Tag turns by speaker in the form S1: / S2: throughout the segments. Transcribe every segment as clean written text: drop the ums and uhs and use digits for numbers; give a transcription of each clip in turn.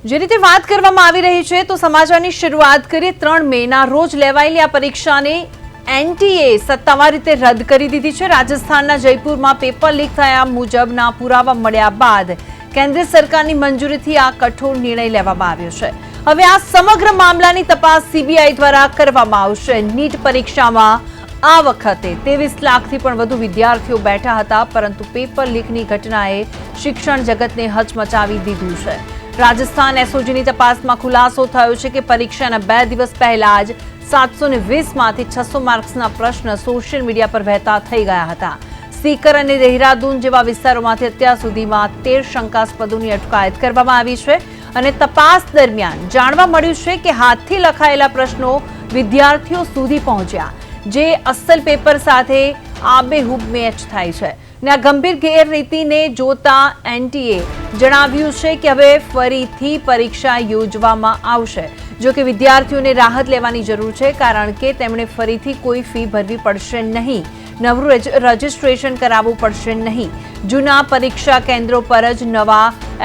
S1: જે રીતે વાત કરવામાં આવી રહી છે તો સમાચારની શરૂઆત કરીએ 3 મેના રોજ લેવાયેલી આ પરીક્ષાને એનટીએ સત્તાવાર રીતે રદ કરી દીધી છે। રાજસ્થાનના જયપુરમાં પેપર લીક થયા મુજબના પુરાવા મળ્યા બાદ કેન્દ્ર સરકારની મંજૂરીથી આ કઠોર નિર્ણય લેવામાં આવ્યો છે। હવે આ સમગ્ર મામલાની તપાસ સીબીઆઈ દ્વારા કરવામાં આવશે। નીટ પરીક્ષામાં આ વખતે 23 લાખથી પણ વધુ વિદ્યાર્થીઓ બેઠા હતા, પરંતુ પેપર લીકની ઘટનાએ શિક્ષણ જગતને હચમચાવી દીધું છે। રાજસ્થાન એસઓજીની તપાસમાં ખુલાસો થયો છે કે પરીક્ષાના 2 દિવસ પહેલા જ 720 માંથી 600 માર્ક્સના પ્રશ્ન સોશિયલ મીડિયા પર વહેતા થઈ ગયા હતા। સીકર અને દેહરાદૂન જેવા વિસ્તારોમાંથી અત્યાર સુધીમાં 13 શંકાસ્પદોની અટકાયત કરવામાં આવી છે અને તપાસ દરમિયાન જાણવા મળ્યું છે કે હાથથી લખાયેલા પ્રશ્નો વિદ્યાર્થીઓ સુધી પહોંચ્યા, જે અસલ પેપર સાથે આબેહૂબ મેચ થાય છે। આ ગંભીર ગેરરીતિને જોતા એનટીએ જણાવ્યું છે કે હવે ફરીથી પરીક્ષા યોજવામાં આવશે। જો કે વિદ્યાર્થીઓને રાહત લેવાની જરૂર છે, કારણ કે તેમણે ફરીથી કોઈ ફી ભરવી પડશે નહીં, નવું રજીસ્ટ્રેશન કરાવવું પડશે નહીં। જૂના પરીક્ષા કેન્દ્રો પર જ નવા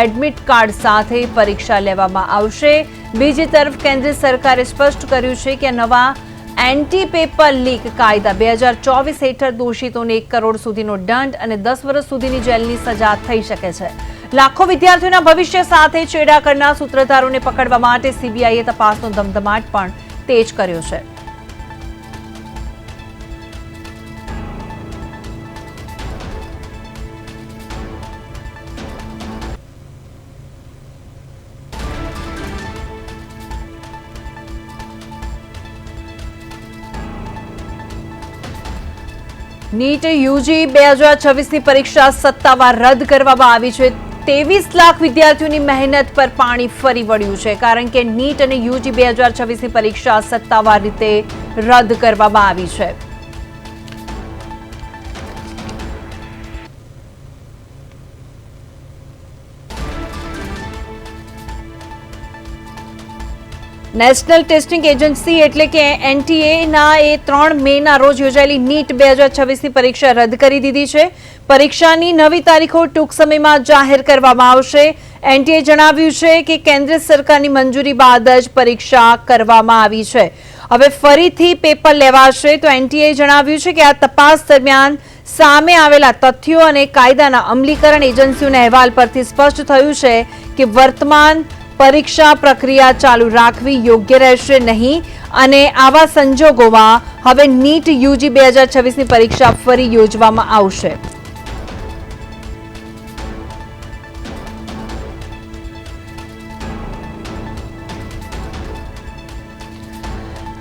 S1: એડમિટ કાર્ડ સાથે પરીક્ષા લેવામાં આવશે। બીજી તરફ કેન્દ્ર સરકારે સ્પષ્ટ કર્યું છે કે નવા એન્ટી પેપર લીક કાયદા 2024 હેઠળ દોષિતોને 1 કરોડ સુધીનો દંડ અને 10 વર્ષ સુધીની જેલની સજા થઈ શકે છે। લાખો વિદ્યાર્થીઓના ભવિષ્ય સાથે ચેડા કરનાર સૂત્રધારોને પકડવા માટે સીબીઆઈએ તપાસનો ધમધમાટ પણ તેજ કર્યો છે। નીટ યુજી 2026ની પરીક્ષા સત્તાવાર રદ કરવામાં આવી છે। 23 લાખ વિદ્યાર્થીઓની મહેનત પર પાણી ફરી વળ્યું છે, કારણ કે નીટ અને યુજી 2026ની પરીક્ષા સત્તાવાર રીતે રદ કરવામાં આવી છે। નેશનલ ટેસ્ટિંગ એજન્સી એટલે કે એનટીએ ના 3 મેના રોજ યોજાયેલી નીટ 2026ની પરીક્ષા રદ કરી દીધી છે। પરીક્ષાની નવી તારીખો ટૂંક સમયમાં જાહેર કરવામાં આવશે। એનટીએ જણાવ્યું છે કે કેન્દ્ર સરકારની મંજૂરી બાદ જ પરીક્ષા કરવામાં આવી છે। હવે ફરીથી પેપર લેવાશે। તો એનટીએ જણાવ્યું છે કે આ તપાસ દરમિયાન સામે આવેલા તથ્યો અને કાયદાના અમલીકરણ એજન્સીઓના અહેવાલ પરથી સ્પષ્ટ થયું છે કે વર્તમાન પરીક્ષા પ્રક્રિયા ચાલુ રાખવી યોગ્ય રહેશે નહીં અને આવા સંજોગોમાં હવે નીટ યુજી 2026ની પરીક્ષા ફરી યોજવામાં આવશે।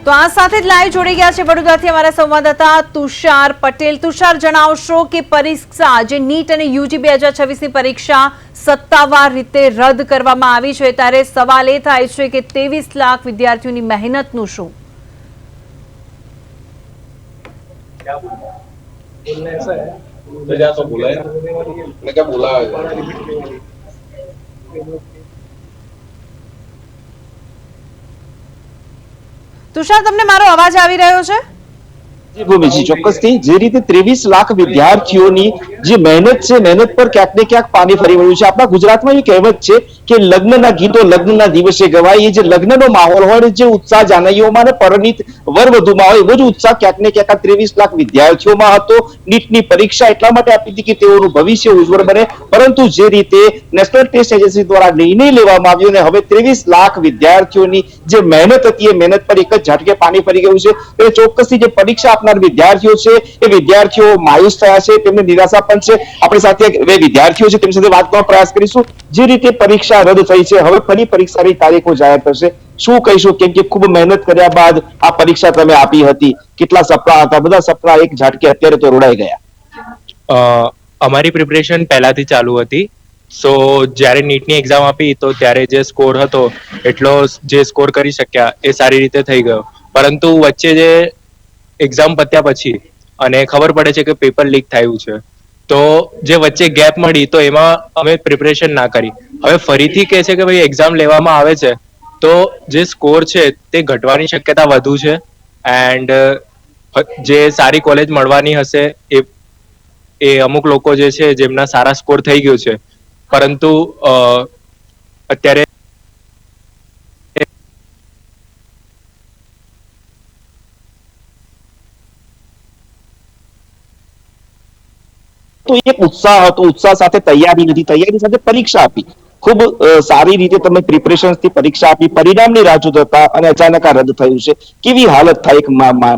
S1: તો આ સાથે જ લાઈવ જોડી ગયા છે વડોદરાથી અમારા સંવાદદાતા તુષાર પટેલ। તુષાર, જણાવશો કે પરીક્ષા જે નીટ અને યુજી 2026ની પરીક્ષા સત્તાવાર રીતે રદ કરવામાં આવી છે, ત્યારે સવાલ એ થાય છે કે 23 લાખ વિદ્યાર્થીઓની મહેનતનું શું? તુષાર, તમને મારો અવાજ આવી રહ્યો છે?
S2: ભૂમિજી, ચોક્કસથી જે રીતે 23 લાખ વિદ્યાર્થીઓની જે મહેનત છે, મહેનત પર ક્યાંક ને ક્યાંક પાણી ફરી વળ્યું છે। આપણા ગુજરાતમાં એ કહેવત છે કે લગ્નના ગીતો લગ્નના દિવસે ગવાય। એ જે લગ્નનો માહોલ હોય, જે ઉત્સાહ જાનૈયોમાં અને પરણિત વર વધુમાં હોય, એવો જ ઉત્સાહ ક્યાંક ને ક્યાંક 23 લાખ વિદ્યાર્થીઓમાં હતો। નીટની પરીક્ષા એટલા માટે આપી હતી કે તેઓનું ભવિષ્ય ઉજ્જવળ બને, પરંતુ જે રીતે નેશનલ ટેસ્ટ એજન્સી દ્વારા નિર્ણય લેવામાં આવ્યો અને હવે 23 લાખ વિદ્યાર્થીઓની જે મહેનત હતી, એ મહેનત પર એક જ ઝાટકે પાણી ફરી ગયું છે। એટલે ચોક્કસથી જે પરીક્ષા આપનાર વિદ્યાર્થીઓ છે, એ વિદ્યાર્થીઓ માયુસ થયા છે, તેમને નિરાશા પણ છે। આપણી સાથે બે વિદ્યાર્થીઓ છે, તેમની સાથે વાત કરવાનો પ્રયાસ કરીશું। જે રીતે પરીક્ષા રદ થઈ છે, હવે ફરી પરીક્ષાની તારીખો જાહેર થશે, શું કહીશું? કેમ કે ખૂબ મહેનત કર્યા બાદ આ પરીક્ષા તમે આપી હતી, કેટલા સપના હતા, બધા સપના એક ઝાટકે અત્યારે તો રોડાઈ ગયા।
S3: અમારી પ્રિપરેશન પહેલાથી ચાલુ હતી। સો જ્યારે નીટની એક્ઝામ આપી તો ત્યારે જે સ્કોર હતો એટલો જે સ્કોર કરી શક્યા એ સારી રીતે થઈ ગયો, પરંતુ વચ્ચે જે એક્ઝામ પત્યા પછી અને ખબર પડે છે કે પેપર લીક થયું છે, તો જે વચ્ચે ગેપ મળી તો એમાં અમે પ્રિપરેશન ના કરી। હવે ફરીથી કહે છે કે ભાઈ એક્ઝામ લેવામાં આવે છે, તો જે સ્કોર છે તે ઘટવાની શક્યતા વધુ છે એન્ડ જે સારી કોલેજ મળવાની હશે એ અમુક લોકો જે છે જેમના સારા સ્કોર થઈ ગયો છે, પરંતુ અત્યારે
S2: તો એક ઉત્સાહ હતો, ઉત્સાહ સાથે તૈયારી નથી, તૈયારી સાથે પરીક્ષા આપી, ખૂબ સારી રીતે તમે પ્રિપરેશનથી પરીક્ષા આપી, પરિણામની રાહ જોતા હતા અને અચાનક આ રદ થયું છે. કેવી હાલત થાય એક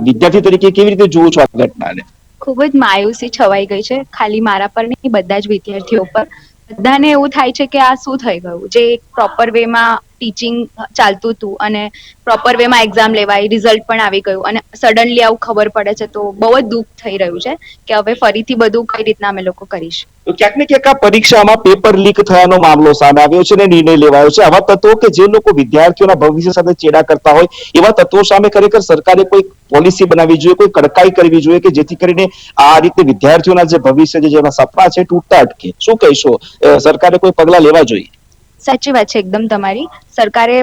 S2: વિદ્યાર્થી તરીકે, કેવી રીતે જુઓ છો આ ઘટનાને?
S4: ખૂબ જ માયુસી છવાઈ ગઈ છે, ખાલી મારા પર નહીં, બધા જ વિદ્યાર્થીઓ પર. બધાને એવું થાય છે કે આ શું થઈ ગયું, જે પ્રોપર વેમાં ટીચિંગ ચાલતું હતું અને પ્રોપર વેમાં એક્ઝામ લેવાય, રિઝલ્ટ પણ આવી ગયું અને સડનલી આવું ખબર પડે છે, તો બહુ જ દુઃખ થઈ રહ્યું છે કે હવે ફરીથી બધું કઈ રીતના અમે લોકો કરીશું.
S2: તો ક્યાંક ને ક્યાંક આ પરીક્ષામાં પેપર લીક થવાનો મામલો સામે આવ્યો છે અને નિર્ણય લેવાયો છે. આવા તત્વો કે જે લોકો વિદ્યાર્થીઓના ભવિષ્ય સાથે ચેડા કરતા હોય, એવા તત્વો સામે ખરેખર સરકારે કોઈ પોલિસી બનાવવી જોઈએ, કોઈ કડકાઈ કરવી જોઈએ કે જેથી કરીને આ રીતે વિદ્યાર્થીઓના જે ભવિષ્ય છે, જેના સપના છે, તૂટતા અટકે. શું કહીશો, સરકારે કોઈ પગલા લેવા જોઈએ?
S4: સાચી વાત છે એકદમ તમારી. સરકારે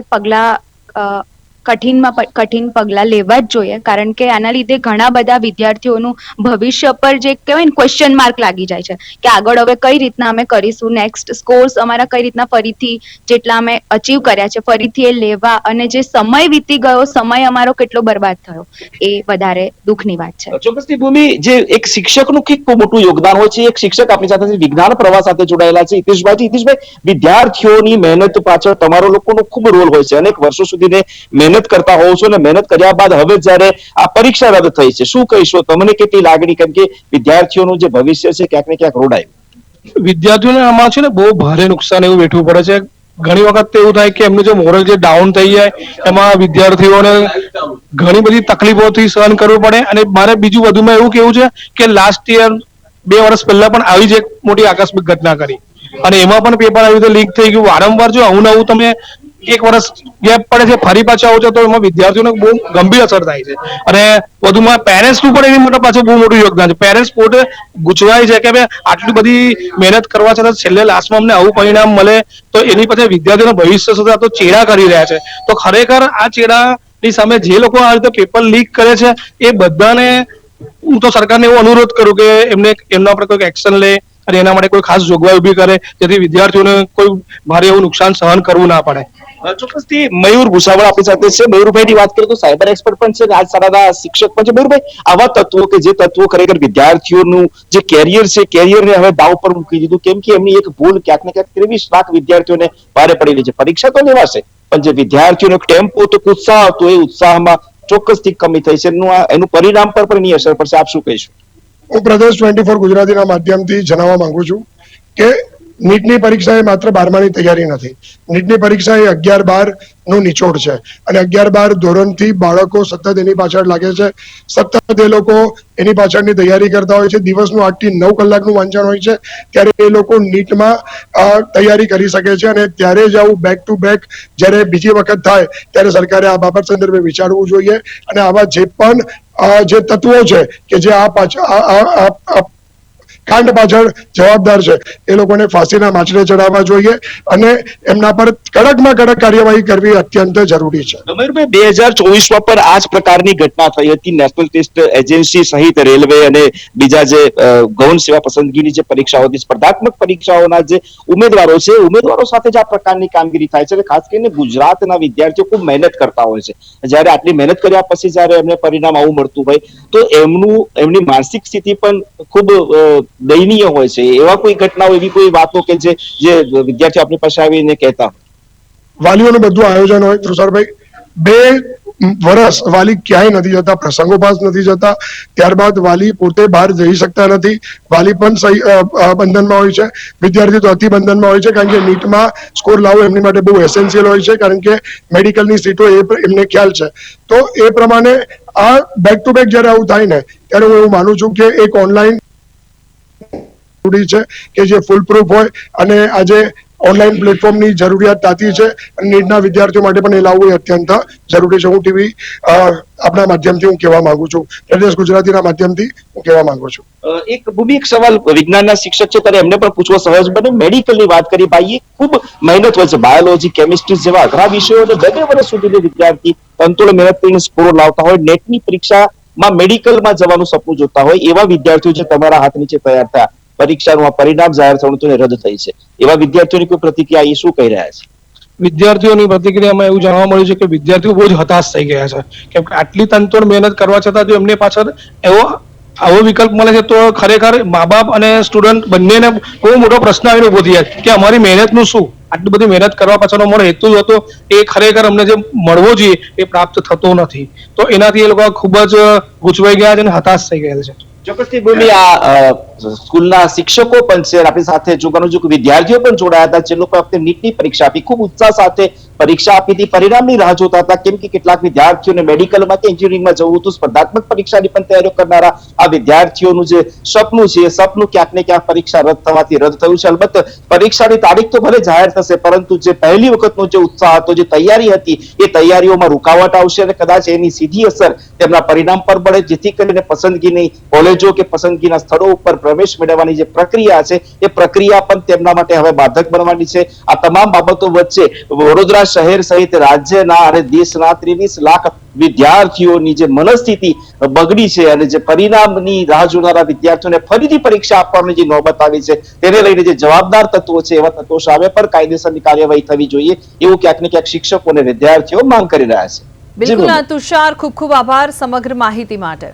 S4: કઠિન પગલા લેવા જ જોઈએ, કારણ કે આના લીધે ઘણા બધા વિદ્યાર્થીઓનું ભવિષ્ય પર જે કહેવાય ને ક્વેશ્ચન માર્ક લાગી જાય છે કે આગળ હવે કઈ રીતના અમે કરીશું, નેક્સ્ટ સ્કોર્સ અમારા કઈ રીતના ફરીથી જેટલા અમે અચીવ કર્યા છે ફરીથી એ લેવા, અને જે સમય વીતી ગયો, સમય અમારો કેટલો બરબાદ થયો, એ વધારે દુઃખની વાત છે.
S2: ચોક્કસથી ભૂમિ, જે એક શિક્ષકનું ખૂબ મોટું યોગદાન હોય છે. એક શિક્ષક આપણી સાથે વિજ્ઞાન પ્રવાહ સાથે જોડાયેલા છે, હિતેશભાઈ, વિદ્યાર્થીઓની મહેનત પાછળ તમારો લોકોનો ખૂબ રોલ હોય છે. અનેક વર્ષો સુધી મહેનત કરતા હોવ છો અને મહેનત કર્યા બાદ હવે જ્યારે આ પરીક્ષા રદ થઈ છે, શું કહીશો, તમને કેટલી લાગણી? કેમ કે વિદ્યાર્થીઓનું જે ભવિષ્ય છે ક્યાંક ને ક્યાંક રોડાયું.
S5: વિદ્યાર્થીઓને આમાં છે ને બહુ ભારે નુકસાન એવું વેઠવું પડે છે. ઘણી વખત એવું થાય કે એમનું જે મોરલ જે ડાઉન થઈ જાય, એમાં વિદ્યાર્થીઓને ઘણી બધી તકલીફોથી સહન કરવું પડે. અને મારે બીજું વધુમાં એવું કેવું છે કે લાસ્ટ યર 2 વર્ષ પહેલા પણ આવી જ એક મોટી આકસ્મિક ઘટના કરી અને એમાં પણ પેપર આવી રીતે લીક થઈ ગયું. વારંવાર જો આવું નવું તમે 1 વર્ષ ગેપ પડે છે, ફરી પાછા આવો છો, તો એમાં વિદ્યાર્થીઓને બહુ ગંભીર અસર થાય છે. અને વધુમાં પેરેન્ટ્સનું પણ એની માટે પાછું બહુ મોટું યોગદાન છે. પેરેન્ટ્સ પોતે ગુચવાય છે કે ભાઈ આટલી બધી મહેનત કરવા છતાં છેલ્લે લાસ્ટમાં અમને આવું પરિણામ મળે, તો એની પાછળ વિદ્યાર્થીઓના ભવિષ્ય સાથે આ તો ચેડા કરી રહ્યા છે. તો ખરેખર આ ચેડાની સામે જે લોકો આ રીતે પેપર લીક કરે છે, એ બધાને હું તો સરકારને એવો અનુરોધ કરું કે એમના પર કોઈ એક્શન લે અને એના માટે કોઈ ખાસ જોગવાઈ ઉભી કરે, જેથી વિદ્યાર્થીઓને કોઈ ભારે એવું નુકસાન સહન કરવું ના પડે.
S2: ચોક્કસથી મયુર ભૂસાવળ આપણી સાથે છે. મયુરભાઈની વાત કરીએ તો સાયબર એક્સપર્ટ પણ છે, રાજશાળાના શિક્ષક પણ છે. મયુરભાઈ, આવા તત્વો કે જે તત્વો ખરેખર વિદ્યાર્થીઓનું જે કેરિયર છે, કેરિયરને હવે દાવ પર મૂકી દીધું, કેમ કે એમની એક ભૂલ ક્યાંક ને ક્યાંક 23 લાખ વિદ્યાર્થીઓને ભારે પડેલી છે. પરીક્ષા તો લેવાશે, પણ જે વિદ્યાર્થીઓનો ટેમ્પો તો ઉત્સાહ હતો, એ ઉત્સાહમાં ચોક્કસથી કમી થઈ છે. એનું પરિણામ પર પણ એની અસર પડશે. આપ શું કહીશું?
S6: હું પ્રદેશ 24 ગુજરાતીના માધ્યમથી જણાવવા માંગુ છું કે નીટની પરીક્ષા એ માત્ર 12માની તૈયારી નથી. નીટની પરીક્ષા એ 11-12 નું નિચોડ છે અને 11-12 ધોરણથી બાળકો સતત એની પાછળ લાગે છે, સતત એ લોકો એની પાછળની તૈયારી કરતા હોય છે. દિવસનું 8 થી 9 કલાકનું વાંચન હોય છે, ત્યારે એ લોકો નીટમાં તૈયારી કરી શકે છે. અને ત્યારે જ આવું બેક ટુ બેક જ્યારે બીજી વખત થાય, ત્યારે સરકારે આ બાબત સંદર્ભે વિચારવું જોઈએ અને આવા જે પણ જે તત્વો છે કે જે આ કાંડ પાછળ જવાબદાર છે, એ લોકોને ફાંસીના માંચડે ચડાવવા જોઈએ અને એમના પર કડકમાં કડક કાર્યવાહી કરવી અત્યંત જરૂરી છે.
S2: મયુરભાઈ, 2024માં પણ આ જ પ્રકારની ઘટના થઈ હતી. નેશનલ ટેસ્ટ એજન્સી સહિત રેલવે અને બીજા જે ગૌણ સેવા પસંદગીની જે પરીક્ષાઓ હતી, સ્પર્ધાત્મક પરીક્ષાઓના જે ઉમેદવારો છે, ઉમેદવારો સાથે જ આ પ્રકારની કામગીરી થાય છે. ખાસ કરીને ગુજરાતના વિદ્યાર્થીઓ ખૂબ મહેનત કરતા હોય છે. જ્યારે આટલી મહેનત કર્યા પછી જ્યારે એમને પરિણામ આવું મળતું હોય, તો એમની માનસિક સ્થિતિ પણ ખૂબ દયનીય હોય છે. એવા કોઈ ઘટનાઓ, એવી કોઈ વાતો કે જે વિદ્યાર્થીઓ આપણી પાસે આવીને કહેતા હોય?
S6: વાલીઓનું બધું આયોજન હોય તુષારભાઈ. 2 વર્ષ વાલી ક્યાંય નથી જતા, પ્રસંગોપાસ નથી જતા, ત્યારબાદ વાલી પોતે બહાર જઈ શકતા નથી. વાલી પણ બંધનમાં હોય છે, વિદ્યાર્થી તો અતિ બંધનમાં હોય છે, કારણ કે નીટમાં સ્કોર લાવવો એમની માટે બહુ એસેન્શિયલ હોય છે, કારણ કે મેડિકલની સીટો એમને ખ્યાલ છે. તો એ પ્રમાણે આ બેક ટુ બેક જ્યારે આવું થાય ને, ત્યારે હું એવું માનું છું કે એક ઓનલાઈન છે કે જે ફૂલ પ્રૂફ હોય અને આજે ઓનલાઈન પ્લેટફોર્મની જરૂરિયાત તાતી છે અને નીટના વિદ્યાર્થીઓ માટે પણ એ લાવવું અત્યંત જરૂરી છે. હું ટીવી આપણા માધ્યમથી હું કહેવા માંગુ છું, પ્રદેશ ગુજરાતીના માધ્યમથી હું કહેવા માંગુ છું.
S2: એક સવાલ વિજ્ઞાનના શિક્ષક છે ત્યારે એમને પણ પૂછવો સહજ બને. મેડિકલની વાત કરી ભાઈ, ખૂબ મહેનત હોય છે. બાયોલોજી, કેમિસ્ટ્રી જેવા અઘરા વિષયો 2 વર્ષ સુધી વિદ્યાર્થી તંતોડ મહેનત કરીને સ્કોર લાવતા હોય. નેટની પરીક્ષામાં મેડિકલમાં જવાનું સપનું જોતા હોય, એવા વિદ્યાર્થીઓ જે તમારા હાથ નીચે તૈયાર થયા, પરીક્ષાનું પરિણામ જાહેર થવાનું તો રદ થઈ છે, એવા વિદ્યાર્થીઓની કોઈ પ્રતિક્રિયા, એ શું કહી રહ્યા છે?
S5: વિદ્યાર્થીઓની પ્રતિક્રિયામાં એવું જાણવા મળ્યું છે કે વિદ્યાર્થીઓ બહુ જ હતાશ થઈ ગયા છે, કેમ કે આટલી તનતોડ મહેનત કરવા છતાં જો એમની પાછળ એવો આવો વિકલ્પ મળે છે તો ખરેખર મા બાપ અને સ્ટુડન્ટ બંનેને બહુ મોટો પ્રશ્ન આવીને ઉભો થયા કે અમારી મહેનતનું શું, આટલી બધી મહેનત કરવા પાછળનો અમારો હેતુ જ હતો એ ખરેખર અમને જે મળવો જોઈએ એ પ્રાપ્ત થતો નથી. તો એનાથી એ લોકો ખૂબ જ ગૂંચવાઈ ગયા છે અને હતાશ થઈ ગયા છે.
S2: ચોક્કસથી ભૂમિ, આ સ્કૂલના શિક્ષકો પણ છે, આપણી સાથે જોગાનુજુગ વિદ્યાર્થીઓ પણ જોડાયા હતા જે લોકો વખતે નીટની પરીક્ષા આપી, ખૂબ ઉત્સાહ સાથે પરીક્ષા આપી હતી, પરિણામની રાહ જોતા હતા, કેમ કે કેટલાક વિદ્યાર્થીઓને મેડિકલમાં કે એન્જિનિયરિંગમાં જવું હતું, સ્પર્ધાત્મક પરીક્ષાની પણ તૈયારીઓ કરનારા આ વિદ્યાર્થીઓનું જે સપનું છે એ સપનું ક્યાંક ને ક્યાંક પરીક્ષા રદ થવાથી રદ થયું છે. અલબત્ત પરીક્ષાની તારીખ તો ભલે જાહેર થશે, પરંતુ જે પહેલી વખતનો જે ઉત્સાહ હતો, જે તૈયારી હતી, એ તૈયારીઓમાં રૂકાવટ આવશે અને કદાચ એની સીધી અસર તેમના પરિણામ પર પડે, જેથી કરીને પસંદગીની કોલેજો કે પસંદગીના સ્થળો ઉપર પ્રવેશ મેળવવાની જે પ્રક્રિયા છે એ પ્રક્રિયા પણ તેમના માટે હવે બાધક બનવાની છે. આ તમામ બાબતો વચ્ચે વડોદરા શહેર સહિત રાજ્યના અને દેશના 23 લાખ વિદ્યાર્થીઓની જે મનસ્થિતિ બગડી છે અને જે પરિણામની રાહ જોનારા વિદ્યાર્થીઓને ફરીથી પરીક્ષા આપવાની જે નોબત આવી છે તેને લઈને જે જવાબદાર તત્વો છે એવા તત્વો સામે પણ કાયદેસરની કાર્યવાહી થવી જોઈએ એવું ક્યાંક ને ક્યાંક શિક્ષકો અને વિદ્યાર્થીઓ માંગ કરી રહ્યા છે.
S1: બિલકુલ તુષાર, ખૂબ ખૂબ આભાર સમગ્ર માહિતી માટે.